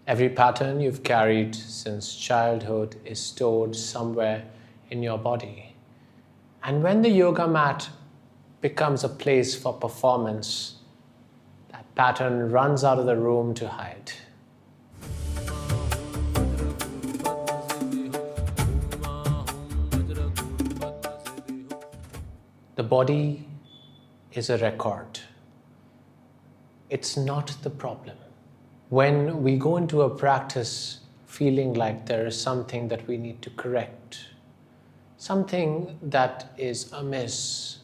Every pattern you've carried since childhood is stored somewhere in your body. And when the yoga mat becomes a place for performance, that pattern runs out of the room to hide. The body is a record. It's not the problem. When we go into a practice feeling like there is something that we need to correct, something that is amiss,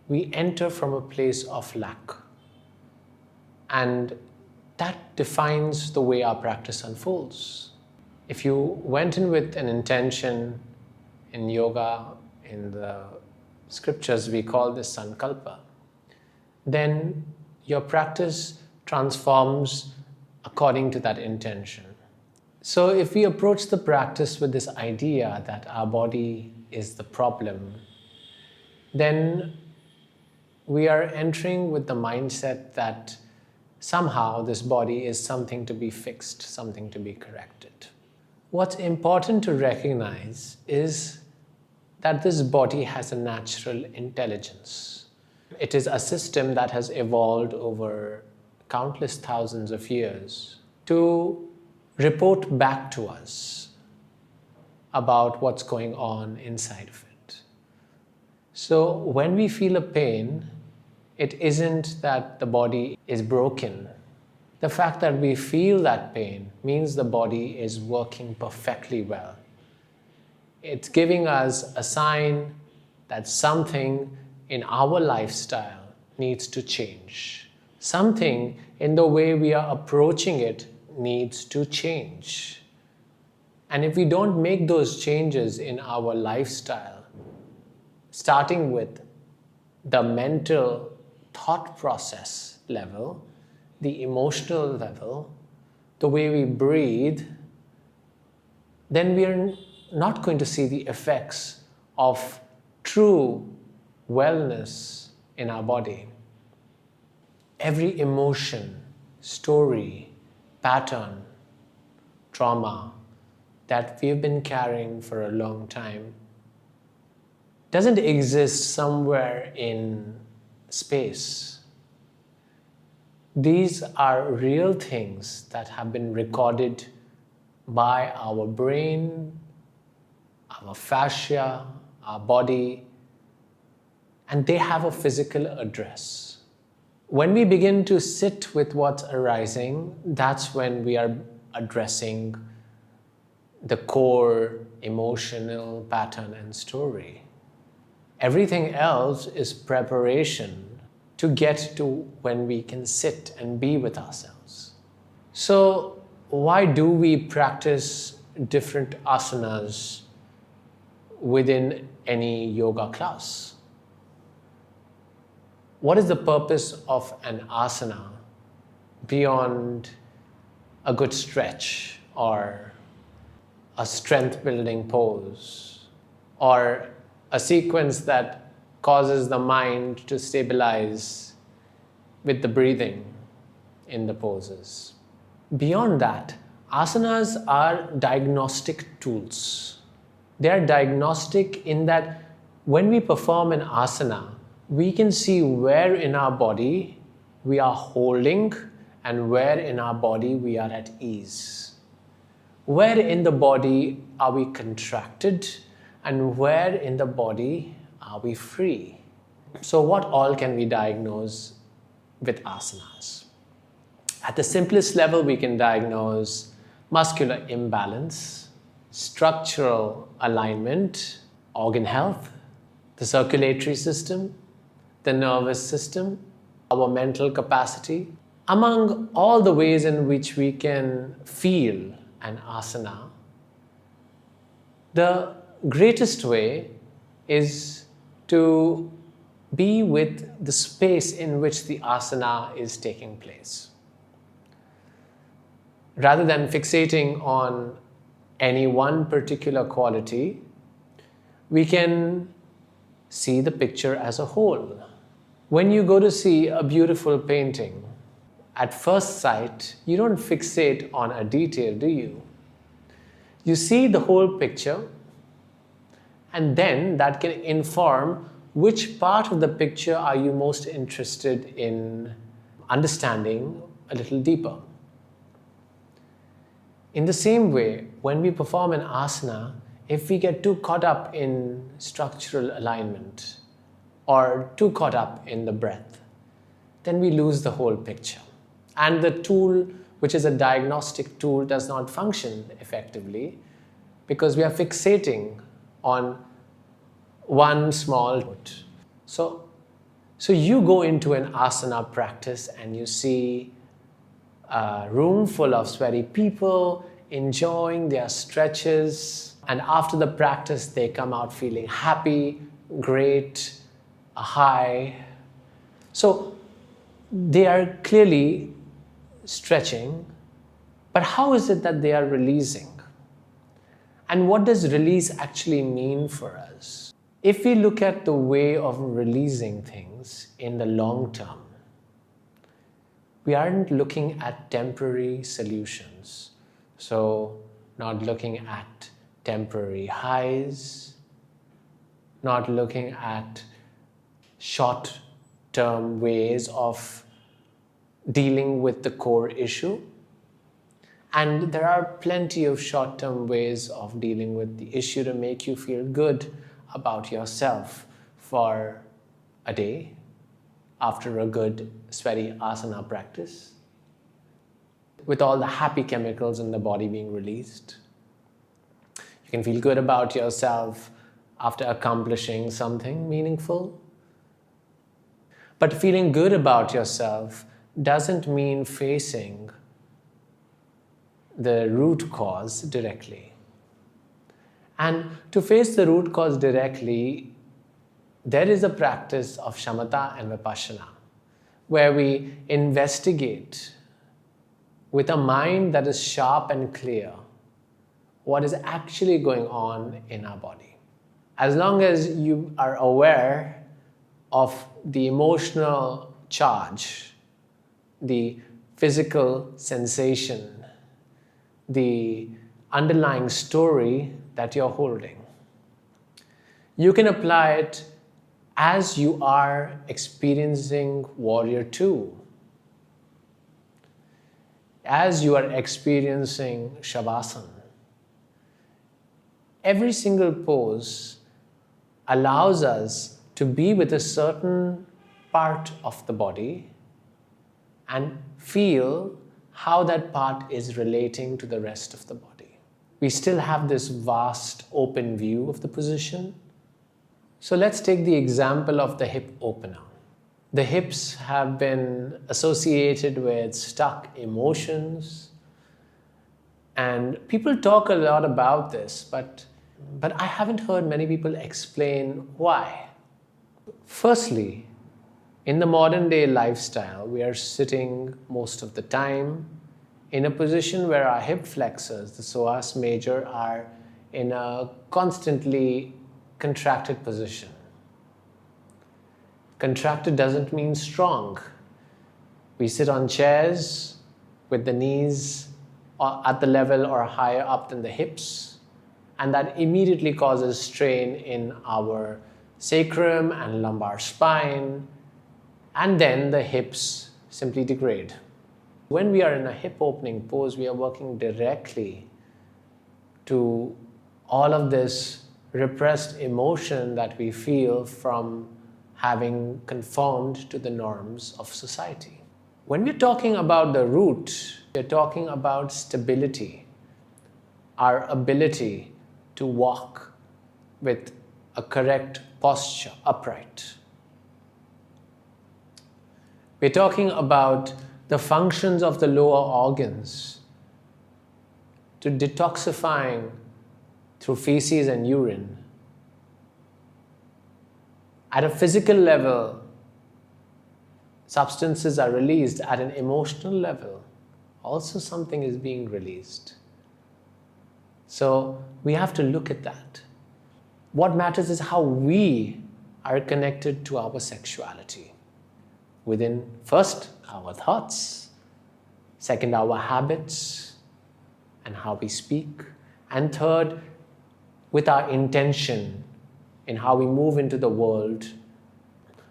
we enter from a place of lack. And that defines the way our practice unfolds. If you went in with an intention in yoga, in the scriptures we call this Sankalpa, then your practice transforms according to that intention. So if we approach the practice with this idea that our body is the problem, then we are entering with the mindset that somehow this body is something to be fixed, something to be corrected. What's important to recognize is that this body has a natural intelligence. It is a system that has evolved over countless thousands of years to report back to us about what's going on inside of it. So when we feel a pain, it isn't that the body is broken. The fact that we feel that pain means the body is working perfectly well. It's giving us a sign that something in our lifestyle needs to change. Something in the way we are approaching it needs to change. And if we don't make those changes in our lifestyle, starting with the mental thought process level, the emotional level, the way we breathe, then we are not going to see the effects of true wellness in our body. Every emotion, story, pattern, trauma that we've been carrying for a long time doesn't exist somewhere in space. These are real things that have been recorded by our brain, our fascia, our body, and they have a physical address. When we begin to sit with what's arising, that's when we are addressing the core emotional pattern and story. Everything else is preparation to get to when we can sit and be with ourselves. So why do we practice different asanas within any yoga class? What is the purpose of an asana beyond a good stretch or a strength building pose or a sequence that causes the mind to stabilize with the breathing in the poses? Beyond that, asanas are diagnostic tools. They are diagnostic in that when we perform an asana, we can see where in our body we are holding and where in our body we are at ease. Where in the body are we contracted and where in the body are we free? So what all can we diagnose with asanas? At the simplest level, we can diagnose muscular imbalance, structural alignment, organ health, the circulatory system, the nervous system, our mental capacity. Among all the ways in which we can feel an asana, the greatest way is to be with the space in which the asana is taking place. Rather than fixating on any one particular quality, we can see the picture as a whole. When you go to see a beautiful painting, at first sight, you don't fixate on a detail, do you? You see the whole picture, and then that can inform which part of the picture are you most interested in understanding a little deeper. In the same way, when we perform an asana, if we get too caught up in structural alignment or too caught up in the breath, then we lose the whole picture. And the tool, which is a diagnostic tool, does not function effectively because we are fixating on one small foot. So you go into an asana practice and you see a room full of sweaty people enjoying their stretches, and after the practice they come out feeling happy, great, a high. So they are clearly stretching, but how is it that they are releasing? And what does release actually mean for us? If we look at the way of releasing things in the long term, we aren't looking at temporary solutions. So, not looking at temporary highs, not looking at short-term ways of dealing with the core issue. And there are plenty of short-term ways of dealing with the issue to make you feel good about yourself for a day after a good sweaty asana practice, with all the happy chemicals in the body being released. You can feel good about yourself after accomplishing something meaningful. But feeling good about yourself doesn't mean facing the root cause directly. And to face the root cause directly, there is a practice of shamatha and vipassana, where we investigate with a mind that is sharp and clear what is actually going on in our body. As long as you are aware of the emotional charge, the physical sensation, the underlying story that you're holding, you can apply it as you are experiencing Warrior 2, as you are experiencing Shavasana. Every single pose allows us to be with a certain part of the body and feel how that part is relating to the rest of the body. We still have this vast open view of the position. So let's take the example of the hip opener. The hips have been associated with stuck emotions, and people talk a lot about this, but I haven't heard many people explain why. Firstly, in the modern day lifestyle, we are sitting most of the time in a position where our hip flexors, the psoas major, are in a constantly contracted position. Contracted doesn't mean strong. We sit on chairs with the knees at the level or higher up than the hips, and that immediately causes strain in our sacrum and lumbar spine, and then the hips simply degrade. When we are in a hip opening pose, we are working directly to all of this repressed emotion that we feel from having conformed to the norms of society. When we're talking about the root, we're talking about stability, our ability to walk with a correct posture, upright. We're talking about the functions of the lower organs, to detoxifying through feces and urine. At a physical level, substances are released. At an emotional level, also something is being released. So we have to look at that. What matters is how we are connected to our sexuality. Within first our thoughts, Second, our habits and how we speak. And third, with our intention in how we move into the world.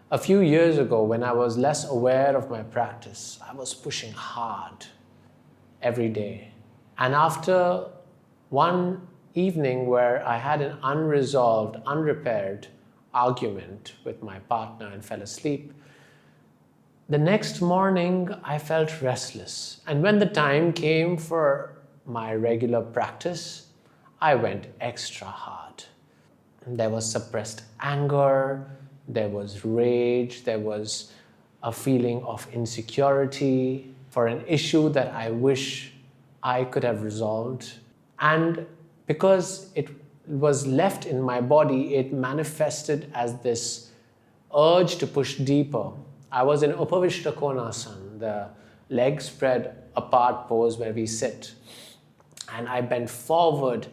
A few years ago, when I was less aware of my practice, I was pushing hard every day. And after one evening where I had an unresolved, unrepaired argument with my partner and fell asleep, the next morning I felt restless. And when the time came for my regular practice, I went extra hard. There was suppressed anger, there was rage, there was a feeling of insecurity for an issue that I wish I could have resolved. And because it was left in my body, it manifested as this urge to push deeper. I was in Upavishta Konasana, the leg spread apart pose where we sit. And I bent forward,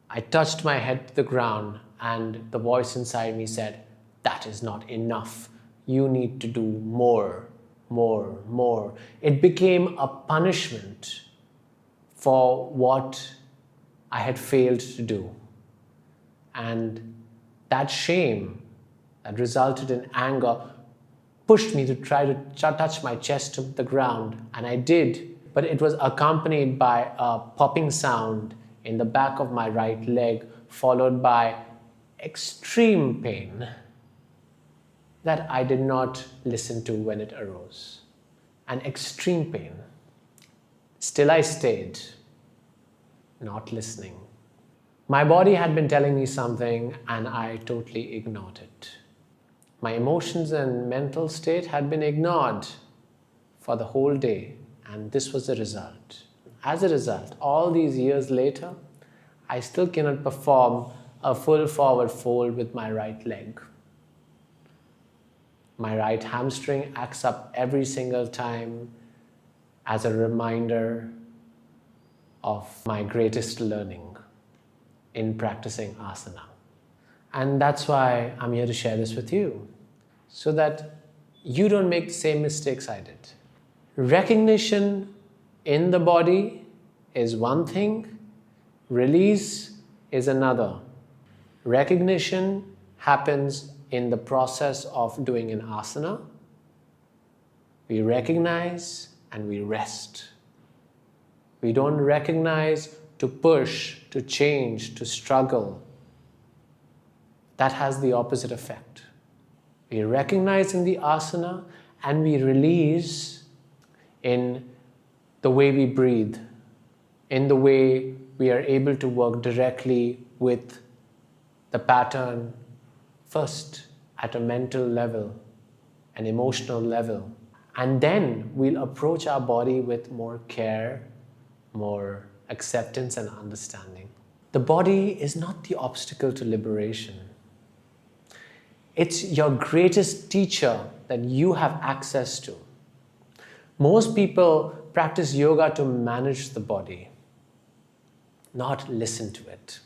I touched my head to the ground, and the voice inside me said, "That is not enough. You need to do more, more, more." It became a punishment for what I had failed to do. And that shame that resulted in anger pushed me to try to touch my chest to the ground. And I did, but it was accompanied by a popping sound in the back of my right leg, followed by extreme pain that I did not listen to when it arose. An extreme pain. Still I stayed, not listening. My body had been telling me something and I totally ignored it. My emotions and mental state had been ignored for the whole day, and this was the result. As a result, all these years later, I still cannot perform a full forward fold with my right leg. My right hamstring acts up every single time as a reminder of my greatest learning in practicing asana. And that's why I'm here to share this with you, so that you don't make the same mistakes I did. Recognition in the body is one thing, release is another. Recognition happens in the process of doing an asana. We recognize and we rest. We don't recognize to push, to change, to struggle. That has the opposite effect. We recognize in the asana and we release in the way we breathe, in the way we are able to work directly with the pattern, first at a mental level, an emotional level, and then we'll approach our body with more care, more acceptance and understanding. The body is not the obstacle to liberation. It's your greatest teacher that you have access to. Most people practice yoga to manage the body, not listen to it.